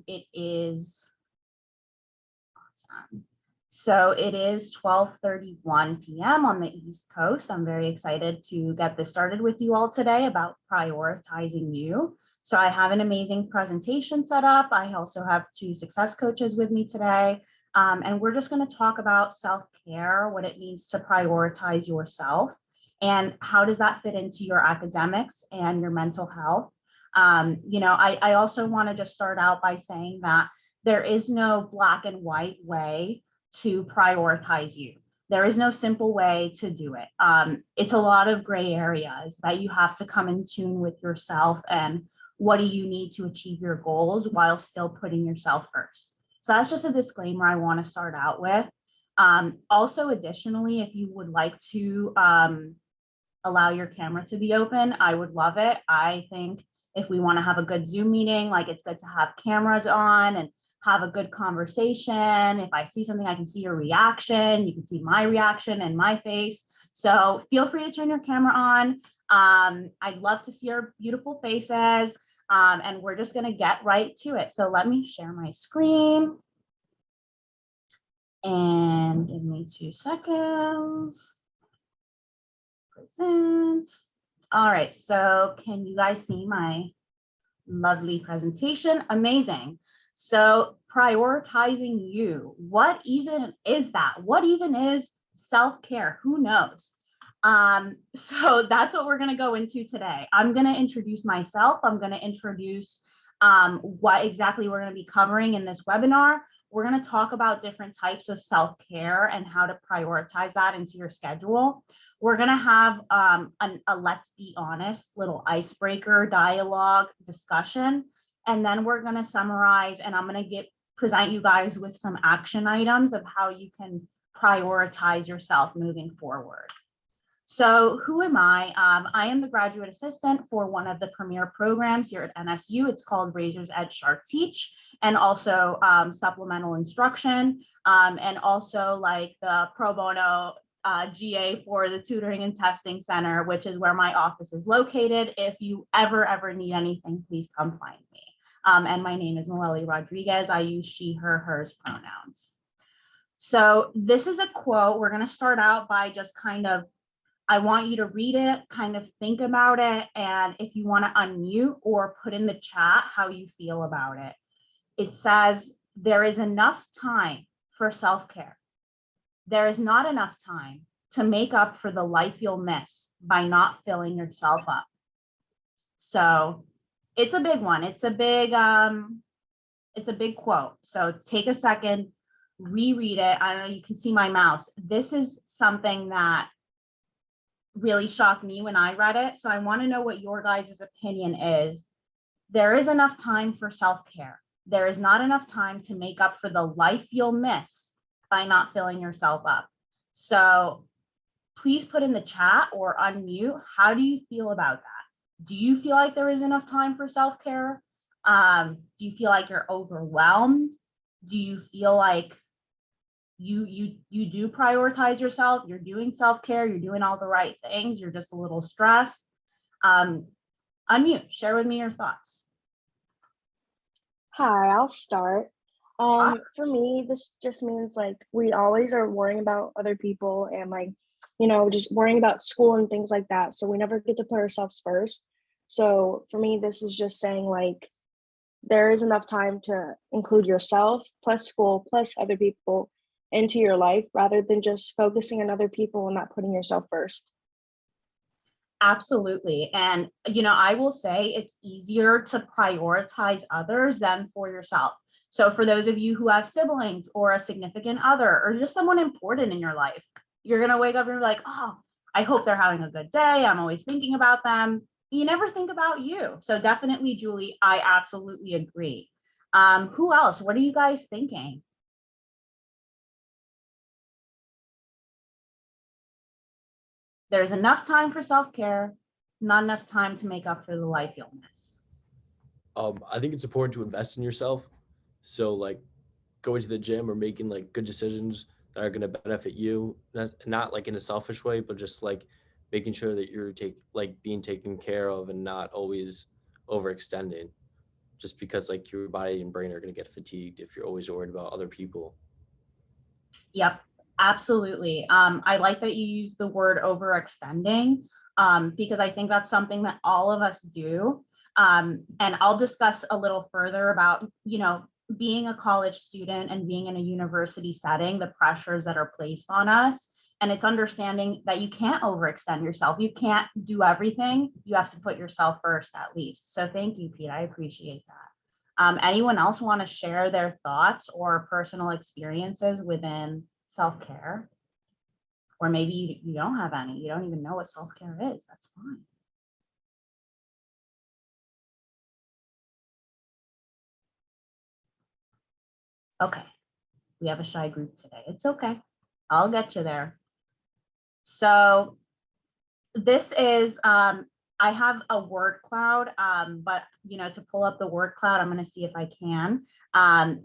It is awesome. So it is 12:31 p.m. on the East Coast. I'm very excited to get this started with you all today about prioritizing you. So I have an amazing presentation set up. I also have two success coaches with me today. And we're just going to talk about self-care, what it means to prioritize yourself, and how does that fit into your academics and your mental health. I also want to just start out by saying that there is no black and white way to prioritize you. There is no simple way to do it. It's a lot of gray areas that you have to come in tune with yourself and what do you need to achieve your goals while still putting yourself first. So that's just a disclaimer I want to start out with. Also, additionally, if you would like to allow your camera to be open, I would love it. I think if we want to have a good Zoom meeting, like it's good to have cameras on and have a good conversation. If I see something, I can see your reaction. You can see my reaction and my face. So feel free to turn your camera on. I'd love to see your beautiful faces. And we're just going to get right to it. So let me share my screen. And give me 2 seconds. Present. All right, so can you guys see my lovely presentation? Amazing. So prioritizing you, what even is that? What even is self-care? Who knows? So that's what we're going to go into today. I'm going to introduce myself. I'm going to introduce what exactly we're going to be covering in this webinar. We're going to talk about different types of self-care and how to prioritize that into your schedule. We're going to have a let's be honest little icebreaker dialogue discussion. And then we're going to summarize, and I'm going to present you guys with some action items of how you can prioritize yourself moving forward. So who am I? I am the graduate assistant for one of the premier programs here at NSU. It's called Razor's Edge Shark Teach, and also supplemental instruction, and also like the pro bono GA for the Tutoring and Testing Center, which is where my office is located. If you ever need anything, please come find me. And my name is Maleli Rodriguez. I use she, her, hers pronouns. So this is a quote. We're going to start out by just kind of, I want you to read it, kind of think about it, and if you want to unmute or put in the chat how you feel about it. It says, there is enough time for self-care. There is not enough time to make up for the life you'll miss by not filling yourself up. So it's a big one. It's a big quote. So take a second, reread it. I don't know, you can see my mouse. This is something that really shocked me when I read it. So I want to know what your guys' opinion is. There is enough time for self-care. There is not enough time to make up for the life you'll miss by not filling yourself up. So please put in the chat or unmute. How do you feel about that? Do you feel like there is enough time for self-care? Do you feel like you're overwhelmed? Do you feel like you do prioritize yourself? You're doing self-care, you're doing all the right things, you're just a little stressed? Unmute, share with me your thoughts. Hi, I'll start. For me, this just means like we always are worrying about other people and like, you know, just worrying about school and things like that. So we never get to put ourselves first. So for me, this is just saying like, there is enough time to include yourself plus school plus other people into your life rather than just focusing on other people and not putting yourself first. Absolutely. And, I will say it's easier to prioritize others than for yourself. So for those of you who have siblings or a significant other or just someone important in your life, you're going to wake up and be like, oh, I hope they're having a good day. I'm always thinking about them. You never think about you. So definitely, Julie, I absolutely agree. Who else? What are you guys thinking? There's enough time for self-care, not enough time to make up for the life you'll miss. I think it's important to invest in yourself. So like going to the gym or making like good decisions that are going to benefit you, not like in a selfish way, but just like making sure that you're being taken care of and not always overextending. just because like your body and brain are going to get fatigued if you're always worried about other people. Yep, absolutely. I like that you use the word overextending, because I think that's something that all of us do. And I'll discuss a little further about, being a college student and being in a university setting, the pressures that are placed on us. And it's understanding that you can't overextend yourself. You can't do everything. You have to put yourself first at least. So thank you, Pete. I appreciate that. Anyone else want to share their thoughts or personal experiences within self-care? Or maybe you don't have any. You don't even know what self-care is. That's fine. Okay, we have a shy group today. It's okay. I'll get you there. So this is, I have a word cloud, but to pull up the word cloud, I'm going to see if I can.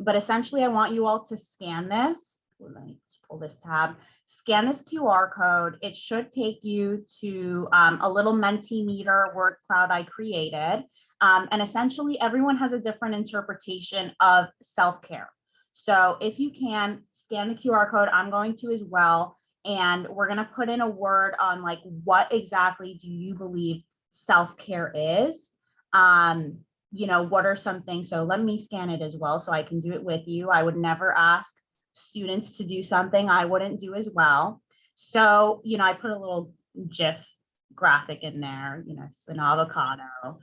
But essentially, I want you all to scan this. Let me just pull this tab. Scan this QR code. It should take you to a little Mentimeter word cloud I created. And essentially, everyone has a different interpretation of self-care. So if you can, scan the QR code. I'm going to as well. And we're going to put in a word on like, what exactly do you believe self-care is? What are some things? So let me scan it as well so I can do it with you. I would never ask students to do something I wouldn't do as well. So, I put a little GIF graphic in there, it's an avocado.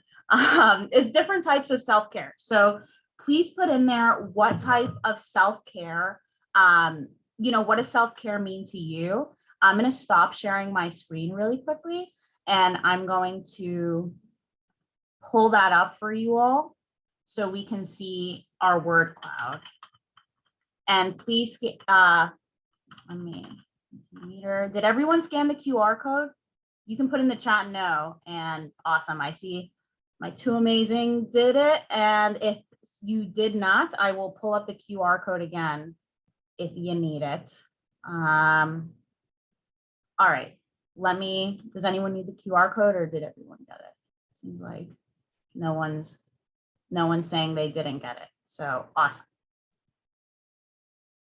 It's different types of self-care. So please put in there what type of self-care, what does self-care mean to you? I'm going to stop sharing my screen really quickly, and I'm going to pull that up for you all so we can see our word cloud. And please, did everyone scan the QR code? You can put in the chat no, and awesome. I see my two amazing did it. And if you did not, I will pull up the QR code again if you need it. All right, does anyone need the QR code or did everyone get it? Seems like no one's saying they didn't get it. So awesome.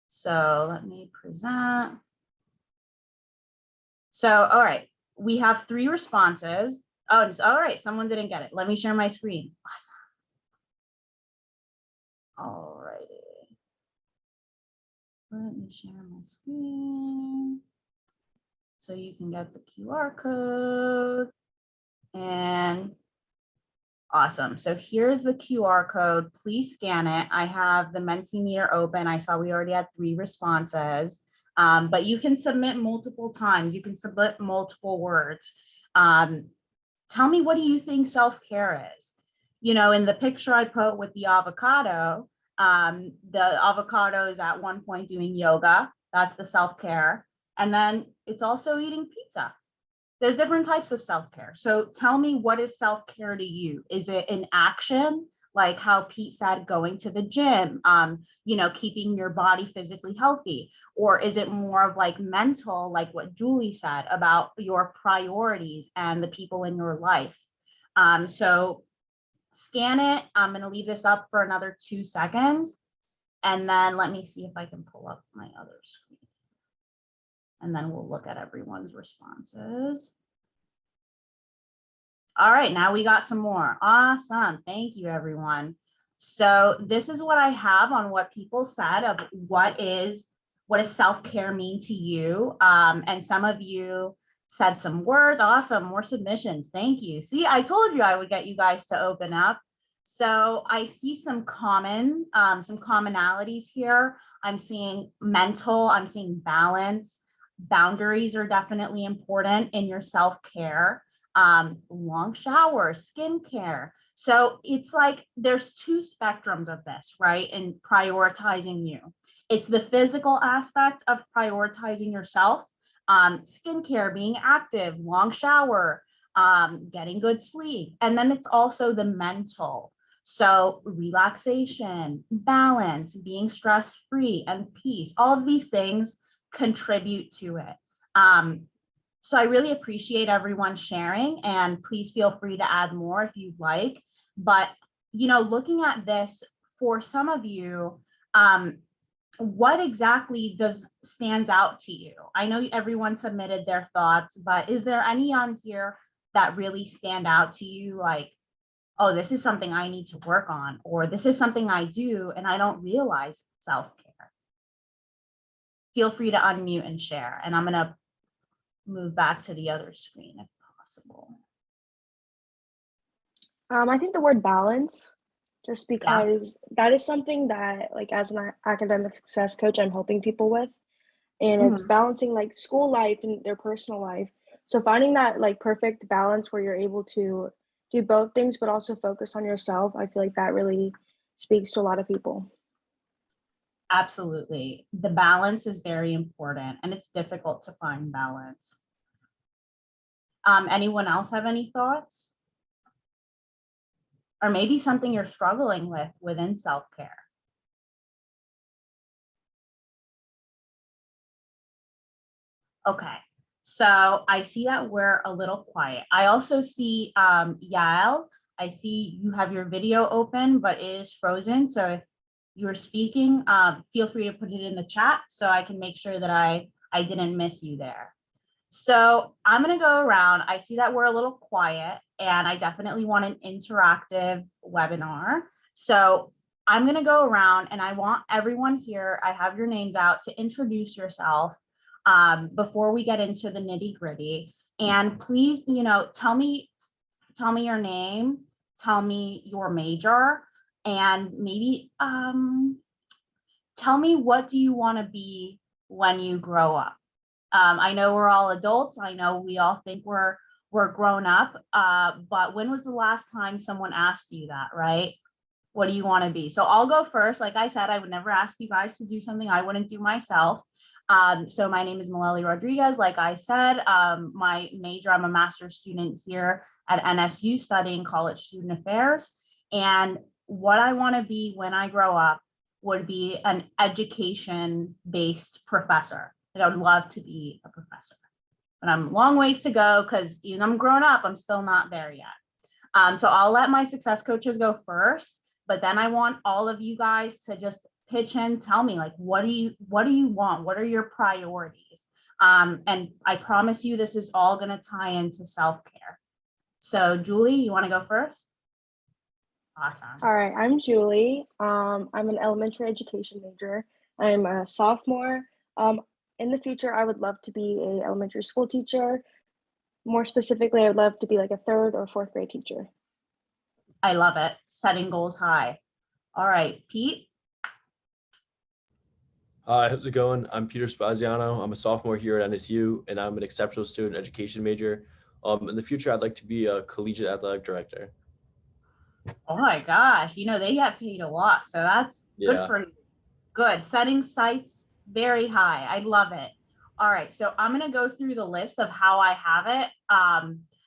So let me present. So, all right, we have 3 responses. Oh, all right, someone didn't get it. Let me share my screen. Awesome. All righty. Let me share my screen so you can get the QR code. And awesome. So here's the QR code. Please scan it. I have the Mentimeter open. I saw we already had 3 responses, but you can submit multiple times. You can submit multiple words. Tell me, what do you think self-care is? In the picture I put with the avocado is at one point doing yoga. That's the self-care. And then it's also eating pizza. There's different types of self-care. So tell me, what is self-care to you? Is it an action, like how Pete said, going to the gym, keeping your body physically healthy? Or is it more of like mental, like what Julie said about your priorities and the people in your life? So scan it. I'm going to leave this up for another 2 seconds. And then let me see if I can pull up my other screen. And then we'll look at everyone's responses. All right, now we got some more. Awesome. Thank you, everyone. So this is what I have on what people said of what does self-care mean to you? And some of you said some words. Awesome. More submissions. Thank you. See, I told you I would get you guys to open up. So I see some commonalities here. I'm seeing mental, I'm seeing balance. Boundaries are definitely important in your self-care. Long showers, skincare. So it's like there's 2 spectrums of this, right? And prioritizing you. It's the physical aspect of prioritizing yourself, skincare, being active, long shower, getting good sleep. And then it's also the mental. So relaxation, balance, being stress-free, and peace. All of these things contribute to it. So I really appreciate everyone sharing, and please feel free to add more if you'd like. But, looking at this for some of you, what exactly stands out to you? I know everyone submitted their thoughts, but is there any on here that really stand out to you? Like, oh, this is something I need to work on, or this is something I do and I don't realize self-care. Feel free to unmute and share. And I'm going to move back to the other screen if possible. I think the word balance, just Yeah. because that is something that, like, as an academic success coach, I'm helping people with. And it's balancing like school life and their personal life. So finding that like perfect balance where you're able to do both things, but also focus on yourself, I feel like that really speaks to a lot of people. Absolutely. The balance is very important, and it's difficult to find balance. Anyone else have any thoughts? Or maybe something you're struggling with within self-care? Okay, so I see that we're a little quiet. I also see Yael, I see you have your video open, but it is frozen. So if you're speaking, feel free to put it in the chat so I can make sure that I didn't miss you there. So I'm going to go around. I see that we're a little quiet, and I definitely want an interactive webinar. So I'm going to go around, and I want everyone here, I have your names out, to introduce yourself before we get into the nitty gritty. And please, tell me your name, tell me your major, and maybe tell me, what do you want to be when you grow up? I know we're all adults. I know we all think we're grown up, but when was the last time someone asked you that, right? What do you want to be? So I'll go first. Like I said, I would never ask you guys to do something I wouldn't do myself. So my name is Maleli Rodriguez. Like I said, my major, I'm a master's student here at NSU studying college student affairs. And what I want to be when I grow up would be an education-based professor. Like, I would love to be a professor, but I'm a long ways to go because even though I'm grown up, I'm still not there yet. So I'll let my success coaches go first, but then I want all of you guys to just pitch in, tell me, like, what do you want? What are your priorities? And I promise you, this is all going to tie into self-care. So Julie, you want to go first? Awesome. All right, I'm Julie. I'm an elementary education major. I'm a sophomore. In the future, I would love to be an elementary school teacher. More specifically, I would love to be like a 3rd or 4th grade teacher. I love it. Setting goals high. All right, Pete. Hi, how's it going? I'm Peter Spaziano. I'm a sophomore here at NSU, and I'm an exceptional student education major. In the future, I'd like to be a collegiate athletic director. Oh my gosh, they get paid a lot, so that's good for you. Good. Setting sights very high. I love it. All right, so I'm going to go through the list of how I have it.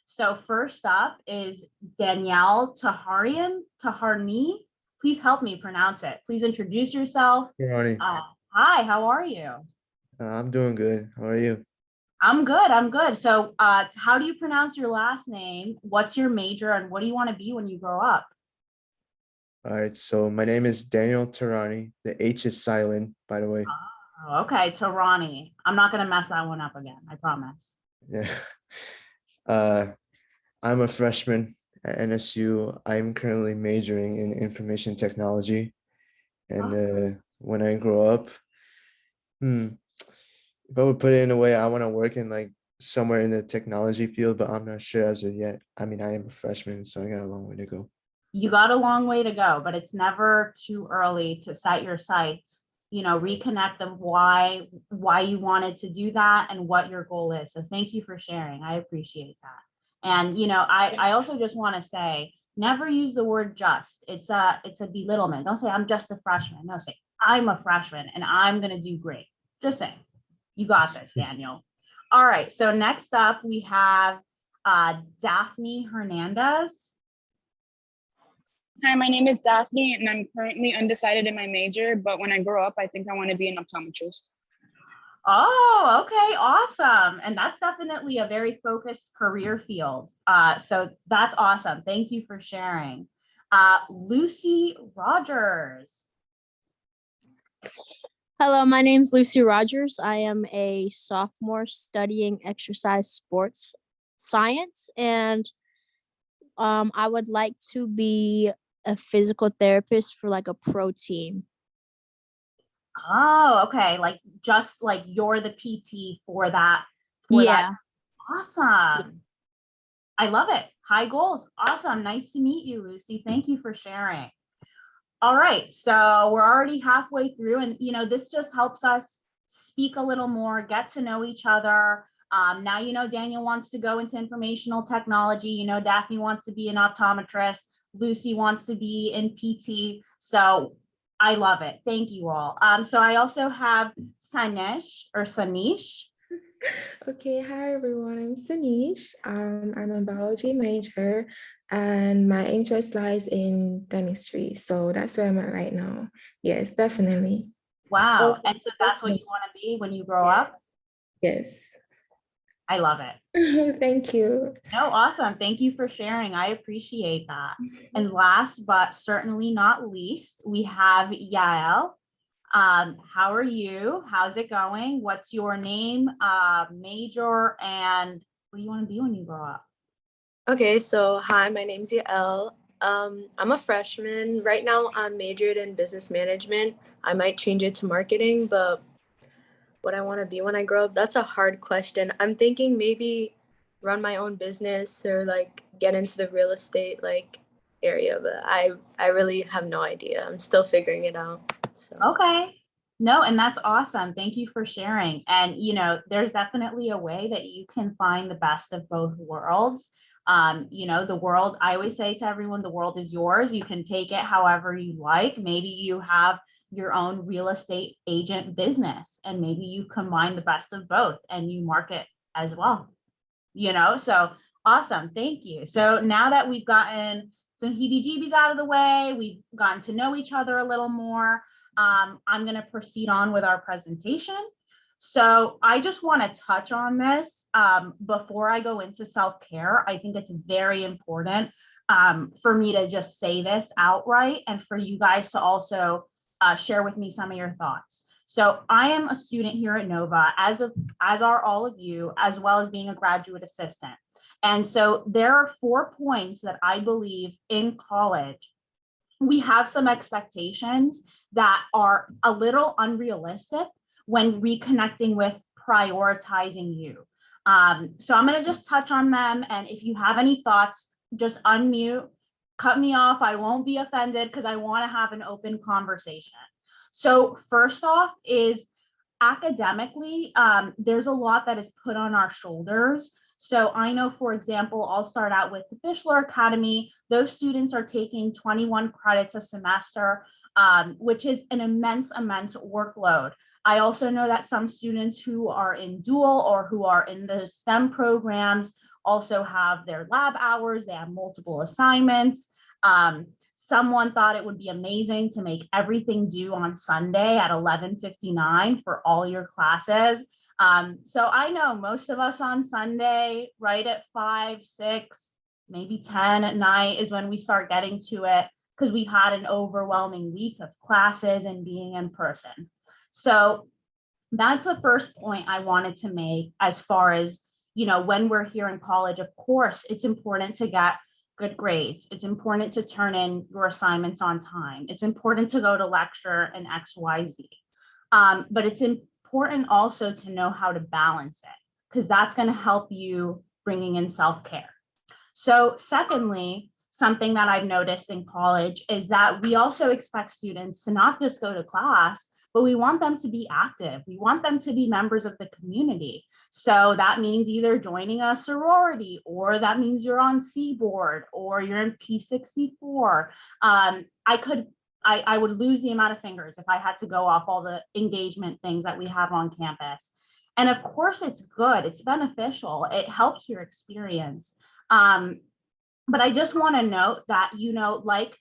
So first up is Danielle Taharni. Please help me pronounce it. Please introduce yourself. Hi, how are you? I'm doing good. How are you? I'm good. So how do you pronounce your last name? What's your major, and what do you want to be when you grow up? All right, so my name is Daniel Tarani. The H is silent, by the way. Oh, okay, Tarani. I'm not going to mess that one up again, I promise. Yeah. I'm a freshman at NSU. I'm currently majoring in information technology. And Awesome. when I grow up, if I would put it in a way, I want to work in like somewhere in the technology field, but I'm not sure as of yet. I mean, I am a freshman, so I got a long way to go. You got a long way to go, but it's never too early to set your sights, reconnect of why you wanted to do that and what your goal is. So thank you for sharing. I appreciate that. And, I also just want to say, never use the word just. It's a belittlement. Don't say I'm just a freshman. No, say I'm a freshman and I'm going to do great. Just say, you got this, Daniel. All right. So next up we have Daphne Hernandez. Hi, my name is Daphne, and I'm currently undecided in my major, but when I grow up, I think I want to be an optometrist. Oh, okay, awesome. And that's definitely a very focused career field. So that's awesome. Thank you for sharing. Lucy Rogers. Hello, my name's Lucy Rogers. I am a sophomore studying exercise sports science, and I would like to be a physical therapist for like a pro team. Oh, okay. Like just like you're the PT for that. Yeah. Awesome. I love it. High goals. Awesome. Nice to meet you, Lucy. Thank you for sharing. All right, so we're already halfway through, and this just helps us speak a little more, get to know each other. Now Daniel wants to go into informational technology. Daphne wants to be an optometrist. Lucy wants to be in PT. So I love it. Thank you all. So I also have Sanish. Okay, hi everyone. I'm Sanish. I'm a biology major and my interest lies in dentistry. So that's where I'm at right now. Yes, definitely. Wow. Oh, And so that's what you want to be when you grow up? yes. I love it. Thank you. No, awesome. Thank you for sharing. I appreciate that. And last but certainly not least, we have Yael. How are you? How's it going? What's your name, major, and what do you want to be when you grow up? Okay, so hi, my name's Yael. I'm a freshman. Right now, I'm majored in business management. I might change it to marketing, but what I want to be when I grow up, that's a hard question. I'm thinking maybe run my own business or like get into the real estate like area, but I really have no idea. I'm still figuring it out. So Okay. No, and that's awesome. Thank you for sharing. And, there's definitely a way that you can find the best of both worlds. The world, I always say to everyone, the world is yours. You can take it however you like. Maybe you have your own real estate agent business, and maybe you combine the best of both and you market as well. So awesome. Thank you. So now that we've gotten some heebie-jeebies out of the way, we've gotten to know each other a little more. I'm going to proceed on with our presentation. So I just want to touch on this before I go into self-care. I think it's very important for me to just say this outright and for you guys to also share with me some of your thoughts. So I am a student here at Nova, as are all of you, as well as being a graduate assistant. And so there are 4 points that I believe in college we have some expectations that are a little unrealistic when reconnecting with prioritizing you. So I'm going to just touch on them. And if you have any thoughts, just unmute, cut me off. I won't be offended because I want to have an open conversation. So first off is academically, there's a lot that is put on our shoulders. So I know, for example, I'll start out with the Fischler Academy. Those students are taking 21 credits a semester, which is an immense workload. I also know that some students who are in dual or who are in the STEM programs also have their lab hours. They have multiple assignments. Someone thought it would be amazing to make everything due on Sunday at 11:59 for all your classes. So I know most of us on Sunday, right at 5, 6, maybe 10 at night is when we start getting to it because we've had an overwhelming week of classes and being in person. So that's the first point I wanted to make as far as, when we're here in college, of course, it's important to get good grades. It's important to turn in your assignments on time. It's important to go to lecture and XYZ. But it's important also to know how to balance it because that's going to help you bringing in self-care. So secondly, something that I've noticed in college is that we also expect students to not just go to class, but we want them to be active. We want them to be members of the community. So that means either joining a sorority, or that means you're on C-board, or you're in P64. I would lose the amount of fingers if I had to go off all the engagement things that we have on campus. And of course, it's good. It's beneficial. It helps your experience. But I just want to note that, like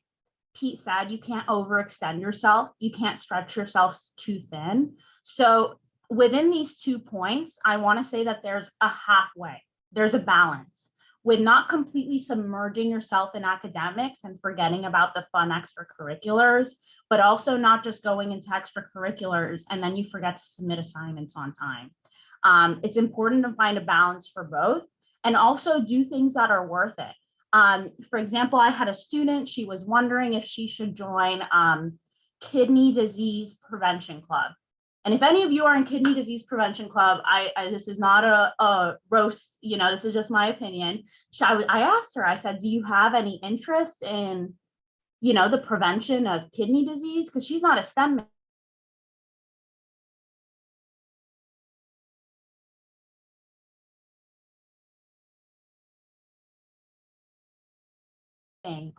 Pete said, you can't overextend yourself. You can't stretch yourself too thin. So within these 2 points, I want to say that there's a halfway. There's a balance with not completely submerging yourself in academics and forgetting about the fun extracurriculars, but also not just going into extracurriculars and then you forget to submit assignments on time. It's important to find a balance for both and also do things that are worth it. For example, I had a student, she was wondering if she should join Kidney Disease Prevention Club. And if any of you are in Kidney Disease Prevention Club, this is not a roast, this is just my opinion. I asked her, I said, do you have any interest in, the prevention of kidney disease? Because she's not a STEM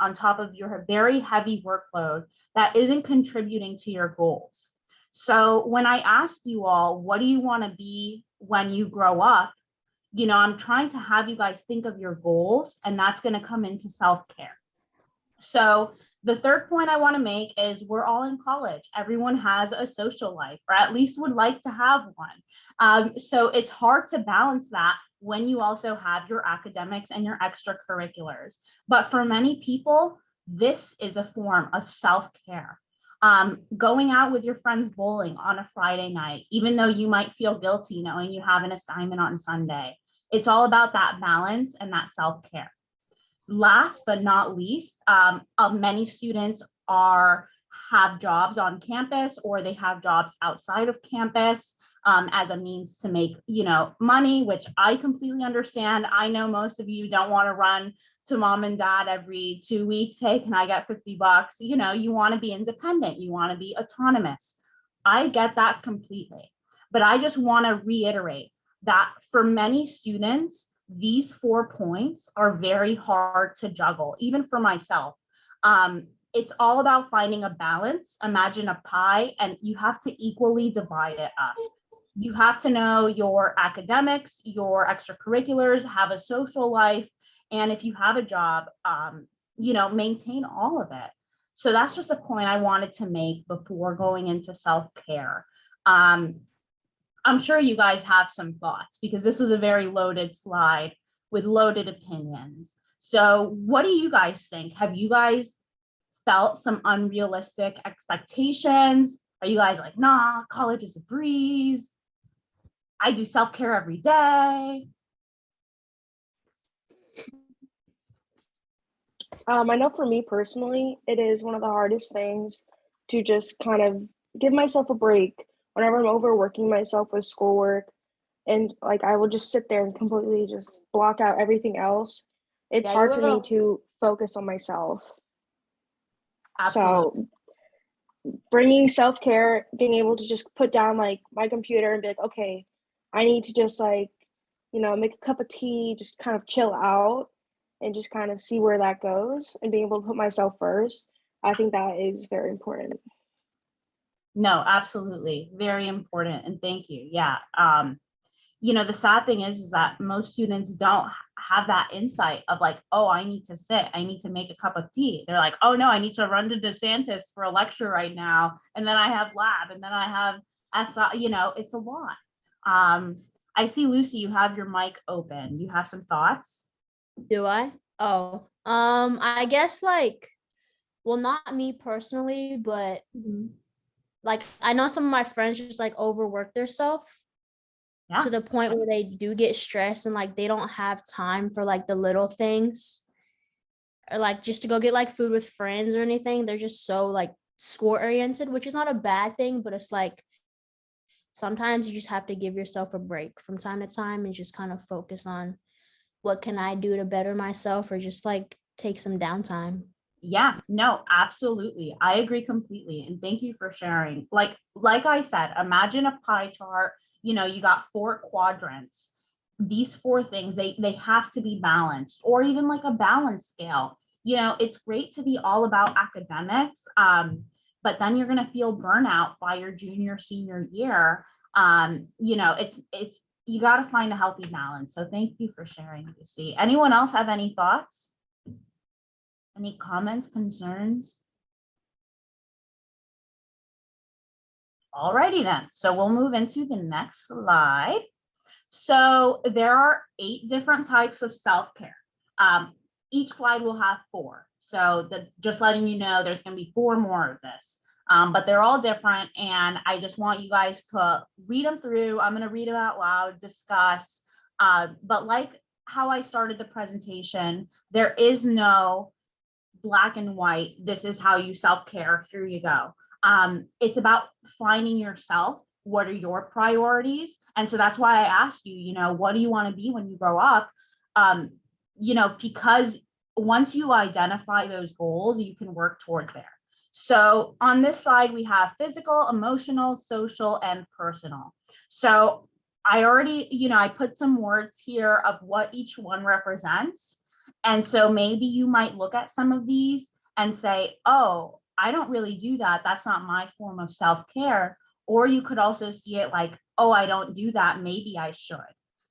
on top of your very heavy workload that isn't contributing to your goals. So when I asked you all, what do you want to be when you grow up? I'm trying to have you guys think of your goals, and that's going to come into self-care. So the third point I want to make is we're all in college. Everyone has a social life, or at least would like to have one. So it's hard to balance that when you also have your academics and your extracurriculars. But for many people, this is a form of self-care. Going out with your friends bowling on a Friday night, even though you might feel guilty knowing you have an assignment on Sunday. It's all about that balance and that self-care. Last but not least, many students have jobs on campus or they have jobs outside of campus as a means to make, money, which I completely understand. I know most of you don't want to run to mom and dad every 2 weeks. Hey, can I get $50? You want to be independent. You want to be autonomous. I get that completely. But I just want to reiterate that for many students, these 4 points are very hard to juggle, even for myself. It's all about finding a balance. Imagine a pie, and you have to equally divide it up. You have to know your academics, your extracurriculars, have a social life, and if you have a job, maintain all of it. So that's just a point I wanted to make before going into self-care. I'm sure you guys have some thoughts because this was a very loaded slide with loaded opinions. So what do you guys think? Have you guys felt some unrealistic expectations? Are you guys like, nah, college is a breeze? I do self-care every day. I know for me personally, it is one of the hardest things to just kind of give myself a break whenever I'm overworking myself with schoolwork. And like I will just sit there and completely just block out everything else. It's Yeah, hard for me to focus on myself. Absolutely. So bringing self-care, being able to just put down like my computer and be like, okay, I need to just like, make a cup of tea, just kind of chill out and just kind of see where that goes and being able to put myself first. I think that is very important. No, absolutely. Very important. And thank you. Yeah. The sad thing is that most students don't have that insight of like, oh, I need to sit, I need to make a cup of tea. They're like, oh no, I need to run to DeSantis for a lecture right now. And then I have lab and then I have it's a lot. I see Lucy, you have your mic open. You have some thoughts? Do I? Oh, I guess not me personally, but like I know some of my friends just like overwork themselves to the point where they do get stressed and like they don't have time for like the little things or like just to go get like food with friends or anything. They're just so like school oriented, which is not a bad thing, but it's like sometimes you just have to give yourself a break from time to time and just kind of focus on what can I do to better myself or just like take some downtime. Yeah, no, absolutely. I agree completely. And thank you for sharing. Like I said, imagine a pie chart, you got 4 quadrants. These 4 things, they have to be balanced, or even like a balance scale. It's great to be all about academics, but then you're going to feel burnout by your junior, senior year. It's you got to find a healthy balance. So thank you for sharing, Lucy. Anyone else have any thoughts? Any comments, concerns? Alrighty then, so we'll move into the next slide. So there are 8 different types of self-care. Each slide will have 4. So just letting you know, there's going to be 4 more of this. But they're all different, and I just want you guys to read them through. I'm going to read them out loud, discuss. But like how I started the presentation, there is no black and white. This is how you self-care. Here you go. It's about finding yourself. What are your priorities? And so that's why I asked you, what do you want to be when you grow up? Because once you identify those goals, you can work towards there. So on this slide, we have physical, emotional, social, and personal. So I already, I put some words here of what each one represents. And so maybe you might look at some of these and say, oh, I don't really do that. That's not my form of self-care. Or you could also see it like, oh, I don't do that. Maybe I should.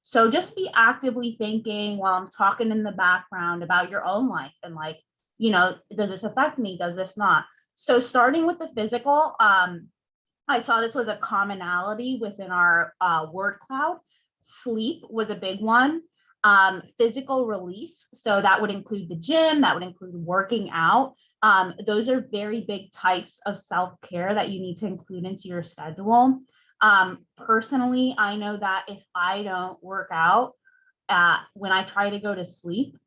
So just be actively thinking while I'm talking in the background about your own life and like, does this affect me? Does this not? So starting with the physical, I saw this was a commonality within our word cloud. Sleep was a big one. Physical release, so that would include the gym, that would include working out. Those are very big types of self-care that you need to include into your schedule. Personally, I know that if I don't work out, when I try to go to sleep,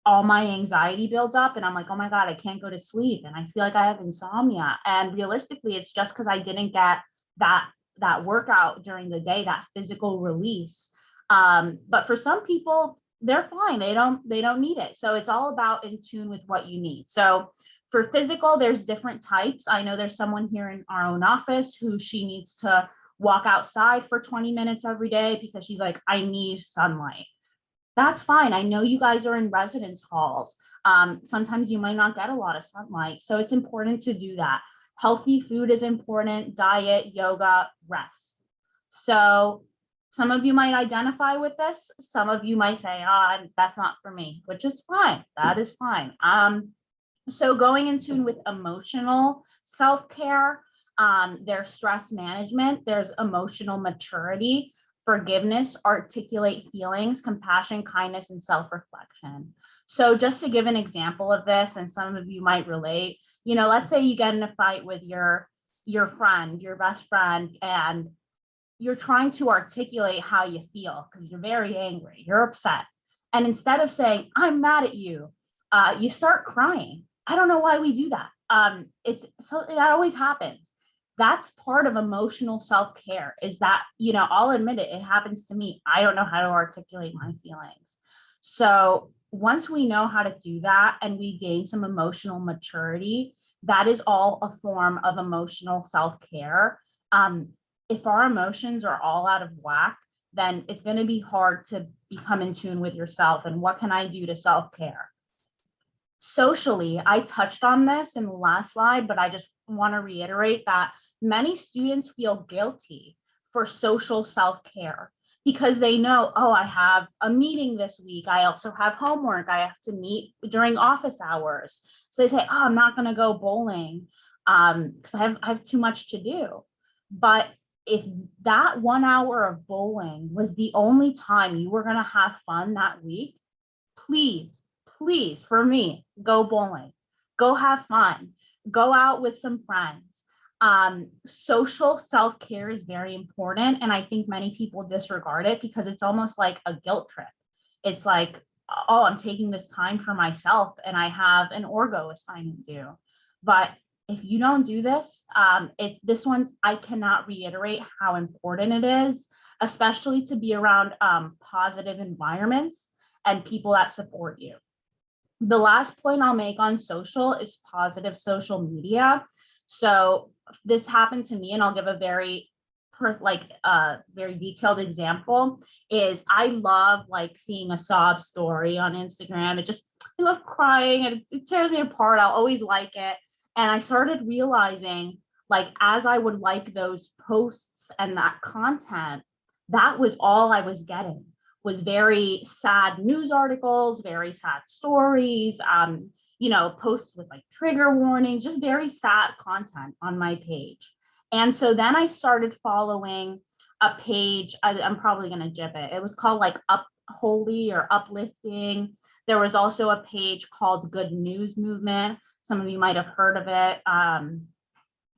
all my anxiety builds up and I'm like, oh my God, I can't go to sleep. And I feel like I have insomnia. And realistically, it's just because I didn't get that workout during the day, that physical release. But for some people, they're fine. They don't need it. So it's all about in tune with what you need. So for physical, there's different types. I know there's someone here in our own office who she needs to walk outside for 20 minutes every day because she's like, I need sunlight. That's fine. I know you guys are in residence halls. Sometimes you might not get a lot of sunlight. So it's important to do that. Healthy food is important, diet, yoga, rest. So some of you might identify with this. Some of you might say, that's not for me, which is fine. That is fine. So going in tune with emotional self-care, there's stress management, there's emotional maturity, forgiveness, articulate feelings, compassion, kindness, and self-reflection. So just to give an example of this, and some of you might relate, let's say you get in a fight with your friend, your best friend, and you're trying to articulate how you feel because you're very angry, you're upset. And instead of saying, I'm mad at you, you start crying. I don't know why we do that. That always happens. That's part of emotional self-care is that, I'll admit it happens to me. I don't know how to articulate my feelings. So once we know how to do that and we gain some emotional maturity, that is all a form of emotional self-care. If our emotions are all out of whack, then it's going to be hard to become in tune with yourself. And what can I do to self-care? Socially, I touched on this in the last slide, but I just want to reiterate that many students feel guilty for social self-care because they know, oh, I have a meeting this week. I also have homework. I have to meet during office hours. So they say, oh, I'm not going to go bowling because I have too much to do. But if that 1 hour of bowling was the only time you were going to have fun that week, please, for me, go bowling, go have fun, go out with some friends. Social self-care is very important. And I think many people disregard it because it's almost like a guilt trip. It's like, oh, I'm taking this time for myself and I have an orgo assignment due. But if you don't do this, I cannot reiterate how important it is, especially to be around positive environments and people that support you. The last point I'll make on social is positive social media. So this happened to me, and I'll give a very detailed example. Is I love seeing a sob story on Instagram. I love crying and it tears me apart. I'll always like it. And I started realizing, as I would like those posts and that content, that was all I was getting. Was very sad news articles, very sad stories, posts with trigger warnings, just very sad content on my page. And so then I started following a page, I'm probably going to jip it. It was called Up Holy or Uplifting. There was also a page called Good News Movement. Some of you might have heard of it.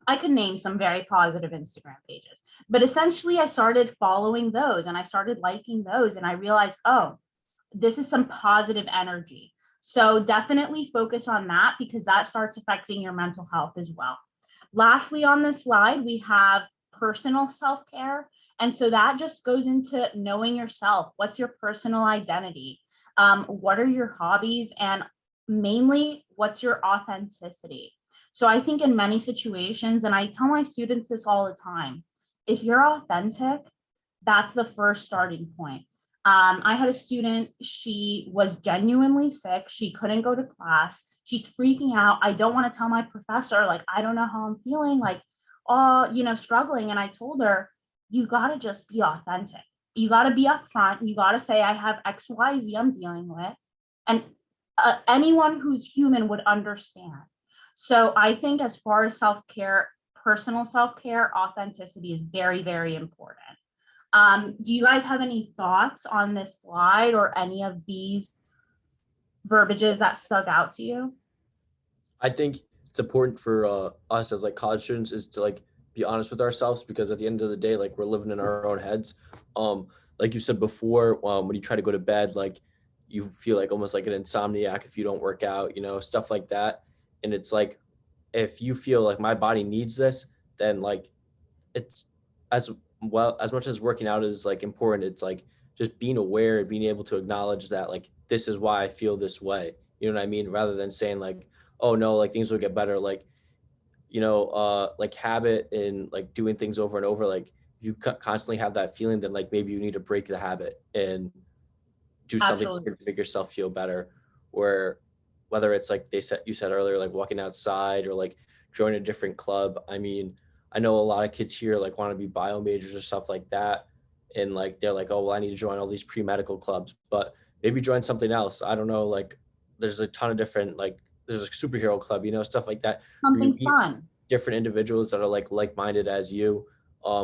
I could name some very positive Instagram pages, but essentially I started following those and I started liking those, and I realized, oh, this is some positive energy. So definitely focus on that, because that starts affecting your mental health as well. Lastly, on this slide, we have personal self-care. And so that just goes into knowing yourself. What's your personal identity? What are your hobbies? And mainly, what's your authenticity? So I think in many situations, and I tell my students this all the time, if you're authentic, that's the first starting point. I had a student, she was genuinely sick. She couldn't go to class. She's freaking out. I don't want to tell my professor, like, I don't know how I'm feeling, like, oh, struggling. And I told her, you got to just be authentic. You got to be upfront. You got to say, I have X, Y, Z I'm dealing with. And anyone who's human would understand. So I think as far as self-care, personal self-care, authenticity is very, very important. Do you guys have any thoughts on this slide or any of these verbiages that stuck out to you? I think it's important for us as like college students is to like be honest with ourselves, because at the end of the day, like we're living in our own heads. Like you said before, when you try to go to bed, like you feel like almost like an insomniac if you don't work out, stuff like that. And it's like, if you feel like my body needs this, then like it's as well, as much as working out is like important, it's like just being aware and being able to acknowledge that like this is why I feel this way. You know what I mean? Rather than saying like, oh no, like things will get better. Like, like habit and like doing things over and over. Like if you constantly have that feeling, then like maybe you need to break the habit and do something to make yourself feel better. Or whether it's like you said earlier, like walking outside or like join a different club. I mean, I know a lot of kids here like want to be bio majors or stuff like that. And like, they're like, oh, well, I need to join all these pre-medical clubs, but maybe join something else. I don't know. Like there's a ton of different, like there's a superhero club, stuff like that. Something fun. Different individuals that are like-minded as you.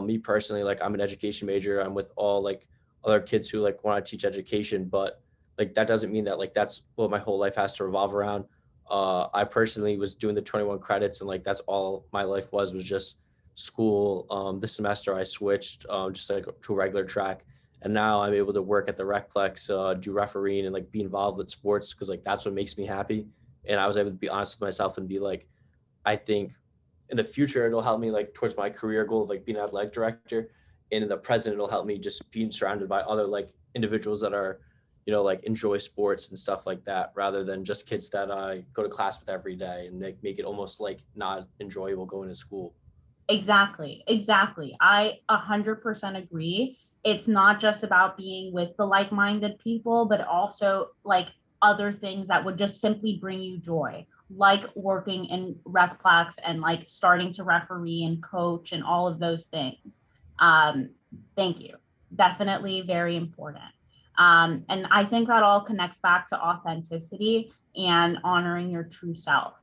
Me personally, like I'm an education major. I'm with all like other kids who like want to teach education, but like that doesn't mean that like that's what my whole life has to revolve around. I personally was doing the 21 credits, and like that's all my life was just school. This semester I switched just like to a regular track, and now I'm able to work at the Recplex, do refereeing and like be involved with sports, because like that's what makes me happy. And I was able to be honest with myself and be like, I think in the future it'll help me like towards my career goal of like being an athletic director, and in the present it'll help me just being surrounded by other like individuals that are like enjoy sports and stuff like that, rather than just kids that I go to class with every day and make it almost like not enjoyable going to school. Exactly. I 100% agree. It's not just about being with the like-minded people, but also like other things that would just simply bring you joy, like working in Recplex and like starting to referee and coach and all of those things. Thank you. Definitely very important. And I think that all connects back to authenticity and honoring your true self.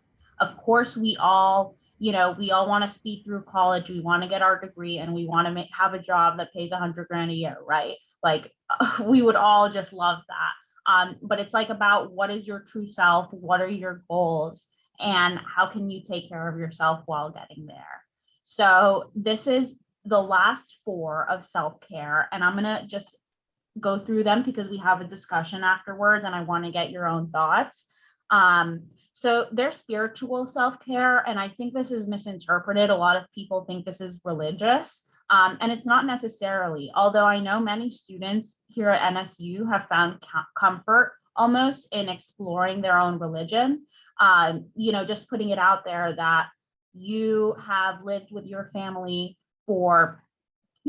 Of course, we all want to speed through college, we want to get our degree, and we want to have a job that pays $100,000 a year, right? Like we would all just love that. But it's like about what is your true self, what are your goals, and how can you take care of yourself while getting there? So this is the last 4 of self-care, and I'm gonna just go through them because we have a discussion afterwards and I want to get your own thoughts. So there's spiritual self-care, and I think this is misinterpreted. A lot of people think this is religious, and it's not necessarily, although I know many students here at NSU have found comfort almost in exploring their own religion. Just putting it out there that you have lived with your family for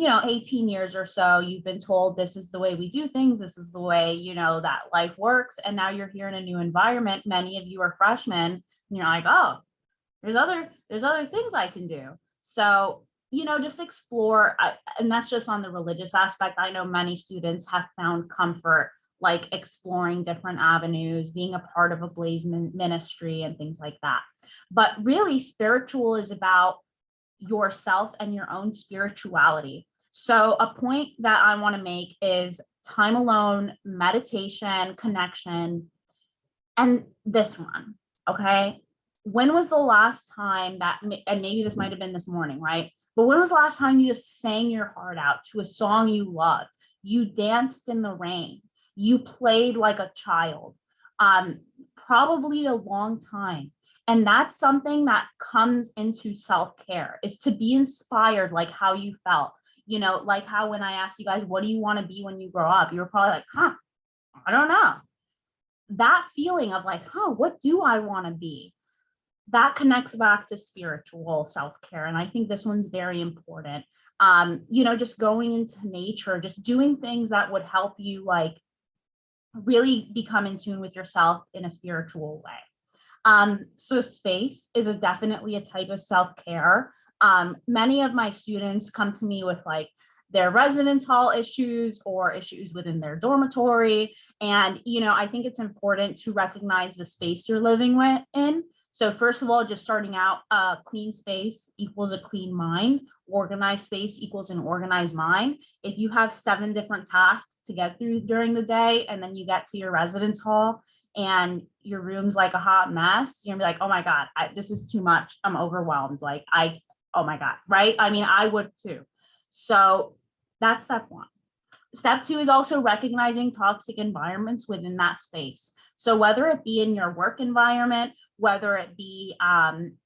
18 years or so, you've been told this is the way we do things, this is the way, that life works. And now you're here in a new environment. Many of you are freshmen, and you're like, oh, there's other things I can do. So, just explore. And that's just on the religious aspect. I know many students have found comfort, like exploring different avenues, being a part of a Blaze ministry and things like that. But really, spiritual is about yourself and your own spirituality. So a point that I want to make is time alone, meditation, connection, And this one, okay? When was the last time that, and maybe this might have been this morning, right? But when was the last time you just sang your heart out to a song you loved? You danced in the rain. You played like a child. Probably a long time. And that's something that comes into self-care, is to be inspired like how you felt. You know, like how when I asked you guys, what do you want to be when you grow up? You were probably like, I don't know. That feeling of like, what do I want to be? That connects back to spiritual self-care. And I think this one's very important. Just going into nature, just doing things that would help you like really become in tune with yourself in a spiritual way. So space is definitely a type of self-care. Many of my students come to me with like their residence hall issues or issues within their dormitory. And, I think it's important to recognize the space you're living in. So first of all, just starting out, clean space equals a clean mind. Organized space equals an organized mind. If you have 7 different tasks to get through during the day, and then you get to your residence hall and your room's like a hot mess, you're gonna be like, oh my God, this is too much. I'm overwhelmed. Like oh my God, right? I mean, I would too. So that's step 1. Step 2 is also recognizing toxic environments within that space. So whether it be in your work environment, whether it be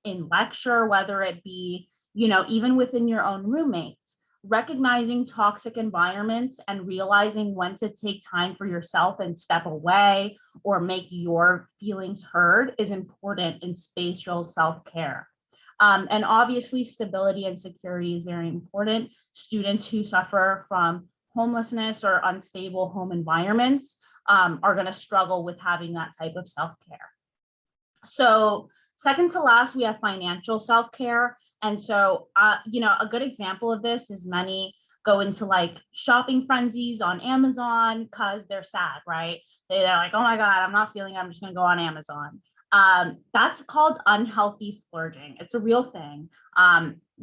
in lecture, whether it be, even within your own roommates, recognizing toxic environments and realizing when to take time for yourself and step away or make your feelings heard is important in spatial self-care. And obviously stability and security is very important. Students who suffer from homelessness or unstable home environments are going to struggle with having that type of self-care. So second to last, we have financial self-care. And so, a good example of this is many go into like shopping frenzies on Amazon because they're sad, right? They're like, oh my God, I'm not feeling it. I'm just going to go on Amazon. That's called unhealthy splurging. It's a real thing.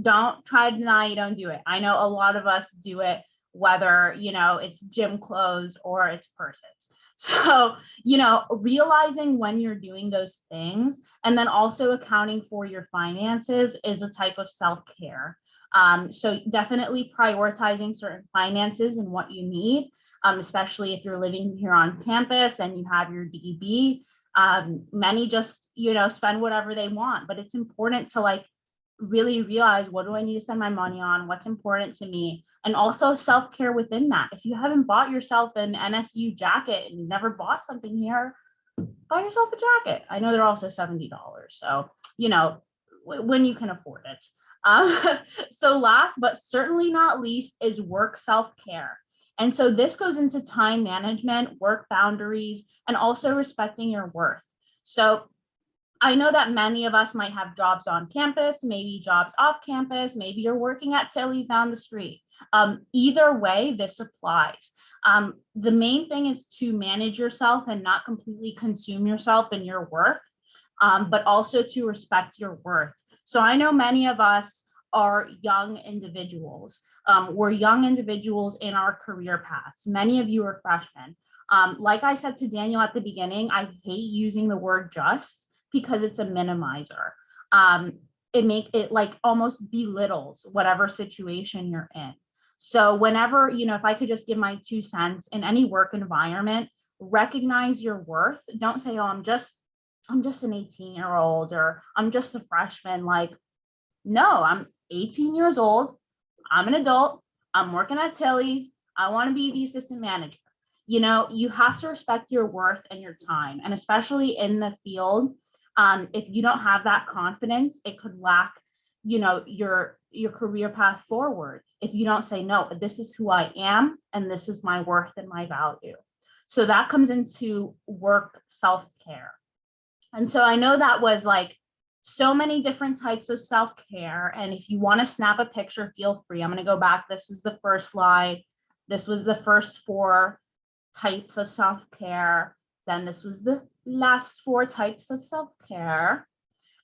Don't try to deny you don't do it. I know a lot of us do it, whether, it's gym clothes or it's purses. So, realizing when you're doing those things and then also accounting for your finances is a type of self-care. So definitely prioritizing certain finances and what you need, especially if you're living here on campus and you have your DB. Many just, spend whatever they want, but it's important to like really realize, what do I need to spend my money on? What's important to me? And also self-care within that. If you haven't bought yourself an NSU jacket and you've never bought something here, buy yourself a jacket. I know they're also $70. So, when you can afford it. So last, but certainly not least, is work self-care. And so this goes into time management, work boundaries, and also respecting your worth. So I know that many of us might have jobs on campus, maybe jobs off campus, maybe you're working at Tilly's down the street. Either way, this applies. The main thing is to manage yourself and not completely consume yourself in your work, but also to respect your worth. So I know many of us are young individuals. We're young individuals in our career paths. Many of you are freshmen. Like I said to Daniel at the beginning, I hate using the word just, because it's a minimizer. It make it like almost belittles whatever situation you're in. So whenever, if I could just give my 2 cents in any work environment, recognize your worth. Don't say, oh, I'm just an 18-year-old or I'm just a freshman. Like, no, I'm 18 years old. I'm an adult. I'm working at Tilly's. I want to be the assistant manager. You have to respect your worth and your time, and especially in the field. If you don't have that confidence, it could lack, your career path forward. If you don't say, no, this is who I am, and this is my worth and my value. So that comes into work self-care. And so I know that was like so many different types of self-care. And if you want to snap a picture, feel free. I'm going to go back. This was the first slide. This was the first 4 types of self-care. Then this was the last 4 types of self-care.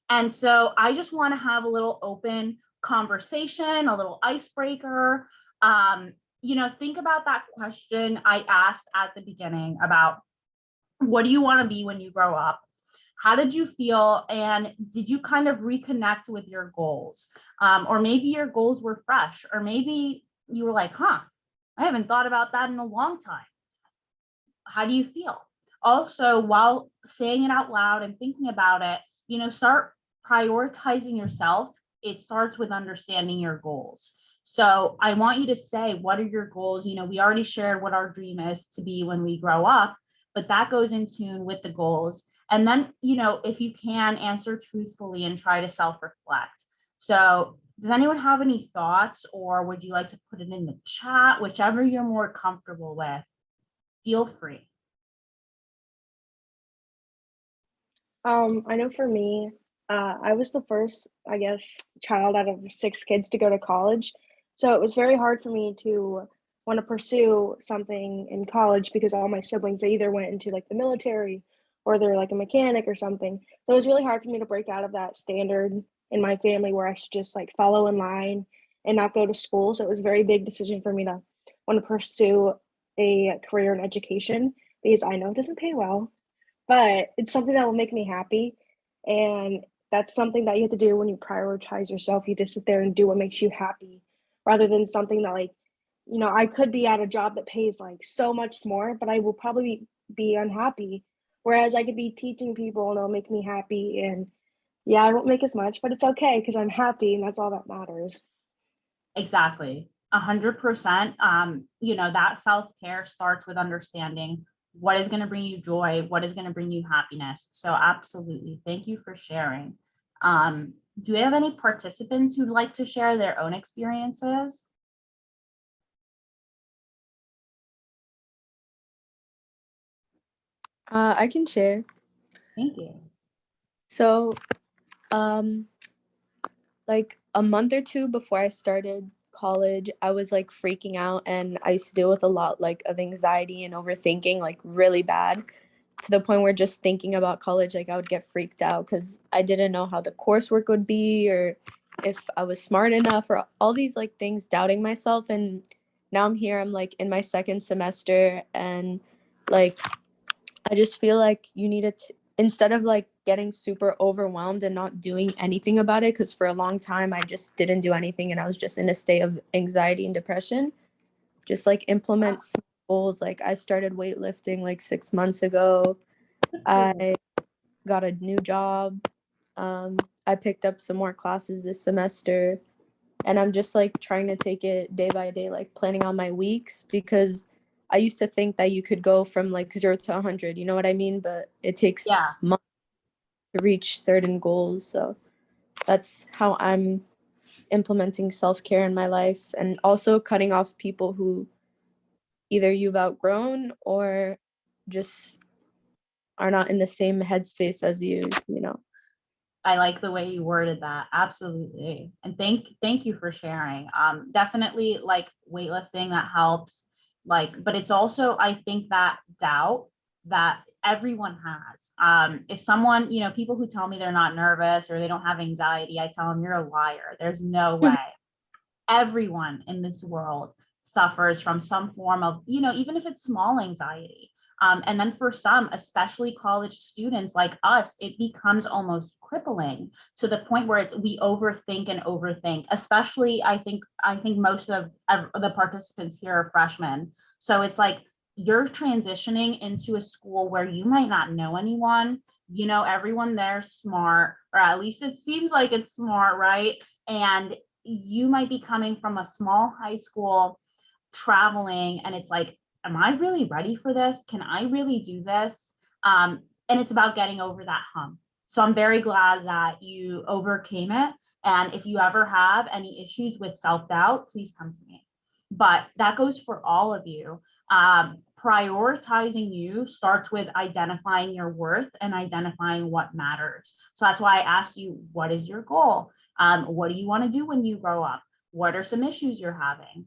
And so I just want to have a little open conversation, a little icebreaker. Think about that question I asked at the beginning about What do you want to be when you grow up? How did you feel? And did you kind of reconnect with your goals? Or maybe your goals were fresh, or maybe you were like, huh, I haven't thought about that in a long time. How do you feel? Also, while saying it out loud and thinking about it, start prioritizing yourself. It starts with understanding your goals. So I want you to say, what are your goals? We already shared what our dream is to be when we grow up, but that goes in tune with the goals. And then, if you can, answer truthfully and try to self-reflect. So does anyone have any thoughts, or would you like to put it in the chat? Whichever you're more comfortable with, feel free. I know for me, I was the first, I guess, child out of 6 kids to go to college. So it was very hard for me to want to pursue something in college because all my siblings, they either went into like the military or they're like a mechanic or something. So it was really hard for me to break out of that standard in my family where I should just like follow in line and not go to school. So it was a very big decision for me to want to pursue a career in education because I know it doesn't pay well, but it's something that will make me happy. And that's something that you have to do when you prioritize yourself. You just sit there and do what makes you happy rather than something that, like, I could be at a job that pays like so much more, but I will probably be unhappy. Whereas I could be teaching people and it'll make me happy. And yeah, I won't make as much, but it's okay because I'm happy and that's all that matters. Exactly. 100%. That self-care starts with understanding what is going to bring you joy, what is going to bring you happiness. So absolutely. Thank you for sharing. Do we have any participants who'd like to share their own experiences? I can share. Thank you. So, like a month or two before I started college, I was like freaking out, and I used to deal with a lot like of anxiety and overthinking, like really bad, to the point where just thinking about college, like I would get freaked out because I didn't know how the coursework would be or if I was smart enough or all these like things, doubting myself. And now I'm here, I'm like in my second semester, and like I just feel like you need to, instead of like getting super overwhelmed and not doing anything about it, because for a long time I just didn't do anything and I was just in a state of anxiety and depression, just like implement small goals. Like I started weightlifting like 6 months ago. I got a new job. I picked up some more classes this semester, and I'm just like trying to take it day by day, like planning on my weeks, because I used to think that you could go from like 0 to 100, you know what I mean? But it takes Yes. months to reach certain goals. So that's how I'm implementing self-care in my life, and also cutting off people who either you've outgrown or just are not in the same headspace as you. I like the way you worded that. Absolutely. And thank you for sharing. Definitely like weightlifting, that helps. But it's also, I think, that doubt that everyone has. If someone, people who tell me they're not nervous or they don't have anxiety, I tell them you're a liar. There's no way. Everyone in this world suffers from some form of, even if it's small anxiety. And then for some, especially college students like us, it becomes almost crippling to the point where we overthink and overthink. Especially, I think most of the participants here are freshmen. So it's like you're transitioning into a school where you might not know anyone. Everyone there's smart, or at least it seems like it's smart, right? And you might be coming from a small high school traveling, and it's like, am I really ready for this? Can I really do this? And it's about getting over that hump. So I'm very glad that you overcame it. And if you ever have any issues with self-doubt, please come to me. But that goes for all of you. Prioritizing you starts with identifying your worth and identifying what matters. So that's why I asked you, what is your goal? What do you want to do when you grow up? What are some issues you're having?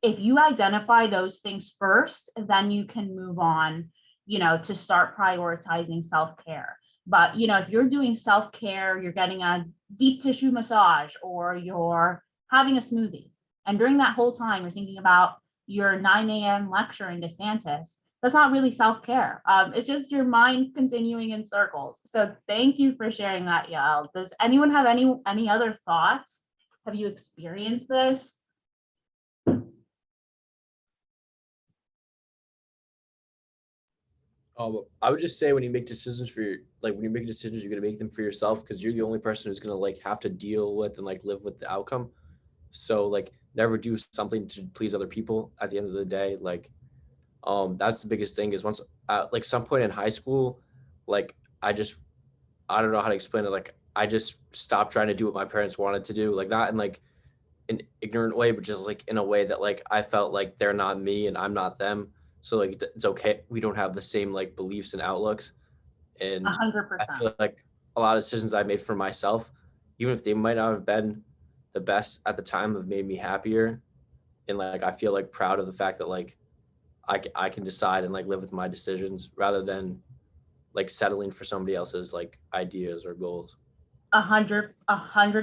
If you identify those things first, then you can move on, to start prioritizing self-care. But, if you're doing self-care, you're getting a deep tissue massage or you're having a smoothie, and during that whole time you're thinking about your 9 a.m. lecture in DeSantis, that's not really self-care. It's just your mind continuing in circles. So thank you for sharing that, Yael. Does anyone have any other thoughts? Have you experienced this? I would just say when you make decisions for your, like when you make decisions, you're gonna make them for yourself because you're the only person who's gonna like have to deal with and like live with the outcome. So like never do something to please other people at the end of the day. Like that's the biggest thing is once at like some point in high school, like I don't know how to explain it. Like I just stopped trying to do what my parents wanted to do. Like not in like an ignorant way, but just like in a way that like I felt like they're not me and I'm not them. So like it's okay. We don't have the same like beliefs and outlooks. And I 100%. feel like a lot of decisions I made for myself, even if they might not have been the best at the time, have made me happier. And like I feel like proud of the fact that like I can decide and like live with my decisions rather than like settling for somebody else's like ideas or goals. 100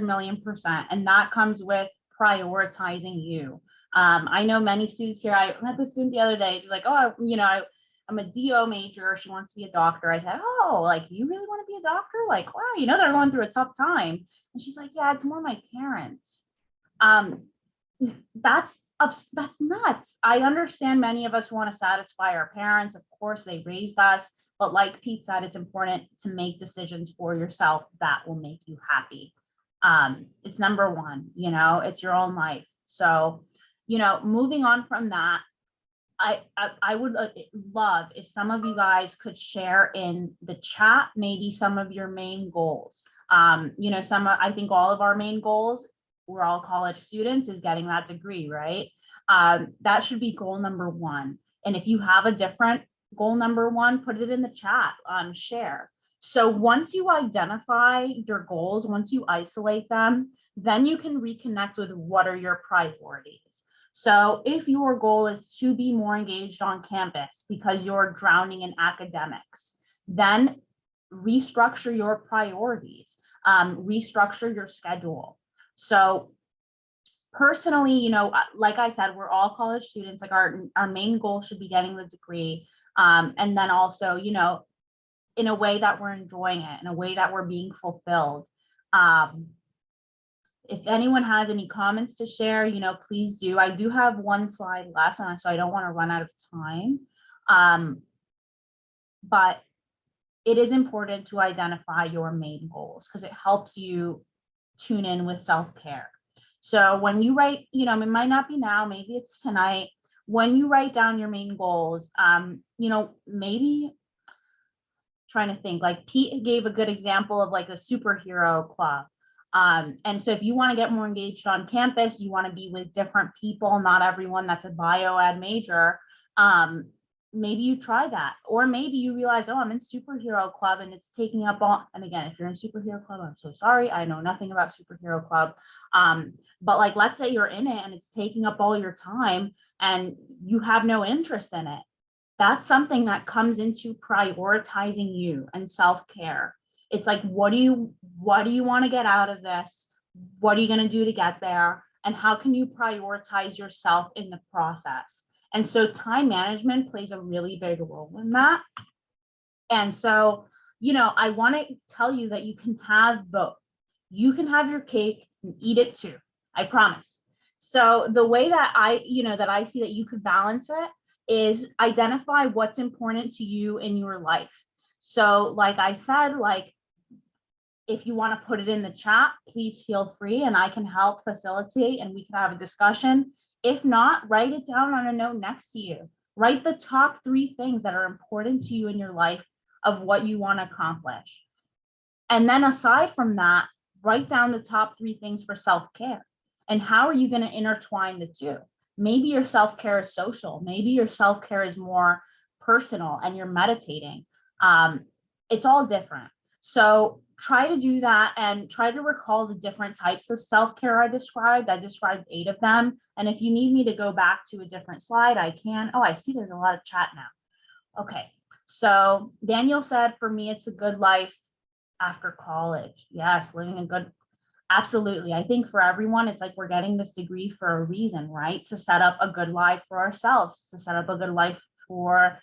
million%. And that comes with prioritizing you. I know many students here. I met this student the other day. She's like, oh, I'm a DO major. She wants to be a doctor. I said, oh, like, you really want to be a doctor? Like, wow, they're going through a tough time. And she's like, yeah, it's more my parents. Um, that's nuts. I understand many of us want to satisfy our parents. Of course, they raised us. But like Pete said, it's important to make decisions for yourself that will make you happy. It's number one, it's your own life. So, moving on from that, I would love if some of you guys could share in the chat, maybe some of your main goals. I think all of our main goals, we're all college students, is getting that degree, right? That should be goal number one. And if you have a different goal number one, put it in the chat, share. So once you identify your goals, once you isolate them, then you can reconnect with what are your priorities. So if your goal is to be more engaged on campus because you're drowning in academics, then restructure your priorities, restructure your schedule. So personally, like I said, we're all college students. Like our main goal should be getting the degree. And then also, in a way that we're enjoying it, in a way that we're being fulfilled. If anyone has any comments to share, please do. I do have one slide left, so I don't want to run out of time. But it is important to identify your main goals because it helps you tune in with self-care. So when you write, it might not be now, maybe it's tonight. When you write down your main goals, maybe trying to think, like Pete gave a good example of like a superhero club. And so if you want to get more engaged on campus, you want to be with different people, not everyone that's a bio ed major. Maybe you try that, or maybe you realize, oh, I'm in superhero club and it's taking up all, and again, if you're in superhero club, I'm so sorry, I know nothing about superhero club. But like, let's say you're in it and it's taking up all your time and you have no interest in it. That's something that comes into prioritizing you and self-care. It's like, what do you want to get out of this? What are you going to do to get there? And how can you prioritize yourself in the process? And so time management plays a really big role in that. And so, I want to tell you that you can have both. You can have your cake and eat it too. I promise. So the way that I see that you could balance it is identify what's important to you in your life. So like I said, like, if you want to put it in the chat, please feel free and I can help facilitate and we can have a discussion. If not, write it down on a note next to you. Write the top 3 things that are important to you in your life of what you want to accomplish. And then aside from that, write down the top 3 things for self-care. And how are you going to intertwine the two? Maybe your self-care is social. Maybe your self-care is more personal and you're meditating. It's all different. So try to do that and try to recall the different types of self-care I described. I described 8 of them. And if you need me to go back to a different slide, I can. Oh, I see there's a lot of chat now. Okay. So Daniel said, for me, it's a good life after college. Yes, living a good, absolutely. I think for everyone, it's like we're getting this degree for a reason, right? To set up a good life for ourselves, to set up a good life for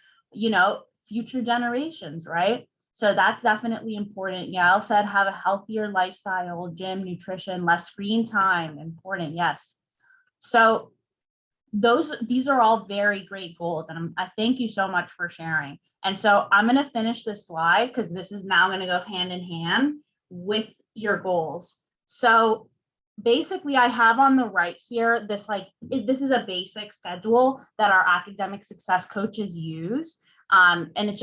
future generations, right? So that's definitely important. Yael said have a healthier lifestyle, gym, nutrition, less screen time, important, yes. So these are all very great goals, and I thank you so much for sharing. And so I'm going to finish this slide because this is now going to go hand in hand with your goals. So basically I have on the right here this this is a basic schedule that our academic success coaches use, and this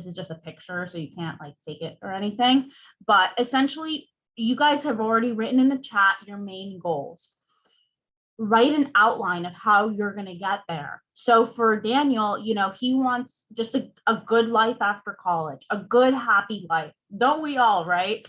is just a picture, so you can't take it or anything, but essentially you guys have already written in the chat your main goals. Write an outline of how you're going to get there. So for Daniel, he wants just a good life after college, a good, happy life. Don't we all, right?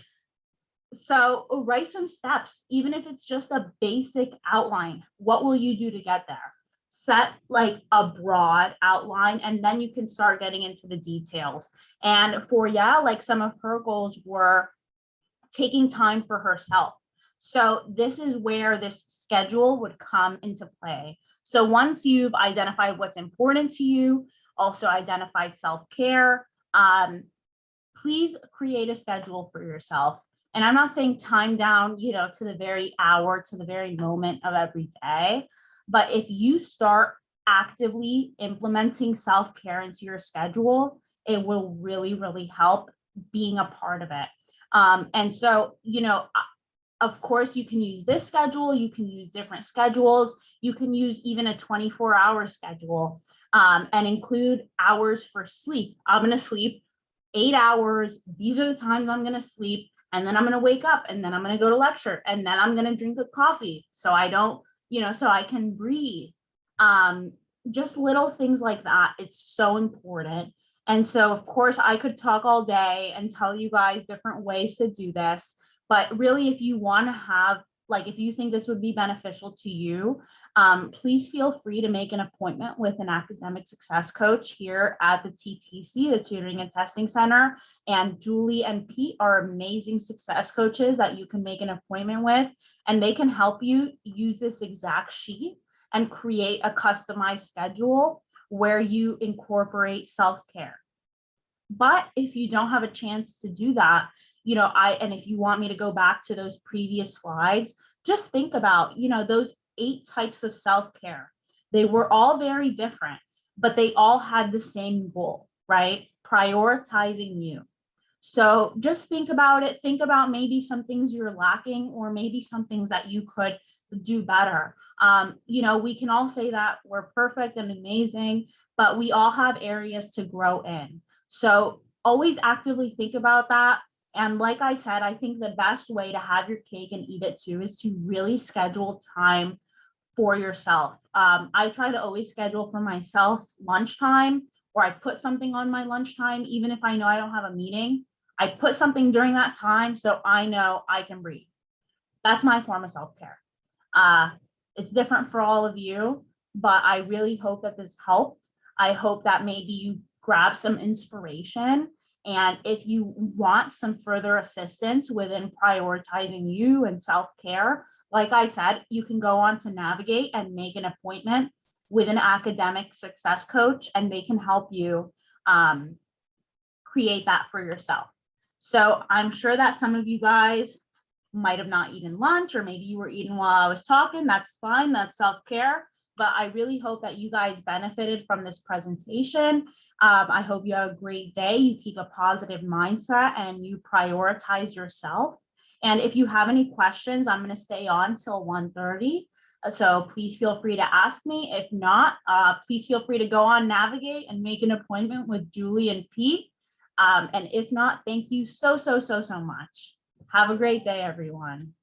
So write some steps, even if it's just a basic outline. What will you do to get there? Set a broad outline, and then you can start getting into the details. And for some of her goals were taking time for herself. So this is where this schedule would come into play. So once you've identified what's important to you, also identified self-care, please create a schedule for yourself. And I'm not saying time down, to the very hour, to the very moment of every day. But if you start actively implementing self-care into your schedule, it will really, really help being a part of it. And so, of course, you can use this schedule, you can use different schedules, you can use even a 24-hour schedule, and include hours for sleep. I'm going to sleep 8 hours. These are the times I'm going to sleep. And then I'm going to wake up, and then I'm going to go to lecture, and then I'm going to drink a coffee so I don't, so I can breathe. Just little things like that. It's so important. And so, of course, I could talk all day and tell you guys different ways to do this. But really, if you want to have, if you think this would be beneficial to you, please feel free to make an appointment with an academic success coach here at the TTC, the Tutoring and Testing Center. And Julie and Pete are amazing success coaches that you can make an appointment with, and they can help you use this exact sheet and create a customized schedule where you incorporate self-care. But if you don't have a chance to do that, and if you want me to go back to those previous slides, just think about, those 8 types of self-care. They were all very different, but they all had the same goal, right? Prioritizing you. So just think about it. Think about maybe some things you're lacking, or maybe some things that you could do better. We can all say that we're perfect and amazing, but we all have areas to grow in. So always actively think about that. And like I said, I think the best way to have your cake and eat it too is to really schedule time for yourself. I try to always schedule for myself lunchtime, or I put something on my lunchtime, even if I know I don't have a meeting. I put something during that time so I know I can breathe. That's my form of self-care. It's different for all of you, but I really hope that this helped. I hope that maybe you grab some inspiration. And if you want some further assistance within prioritizing you and self-care, like I said, you can go on to Navigate and make an appointment with an academic success coach, and they can help you create that for yourself. So I'm sure that some of you guys might have not eaten lunch, or maybe you were eating while I was talking. That's fine. That's self-care. But I really hope that you guys benefited from this presentation. I hope you have a great day. You keep a positive mindset and you prioritize yourself. And if you have any questions, I'm going to stay on till 1:30. So please feel free to ask me. If not, please feel free to go on Navigate and make an appointment with Julie and Pete. And if not, thank you so much. Have a great day, everyone.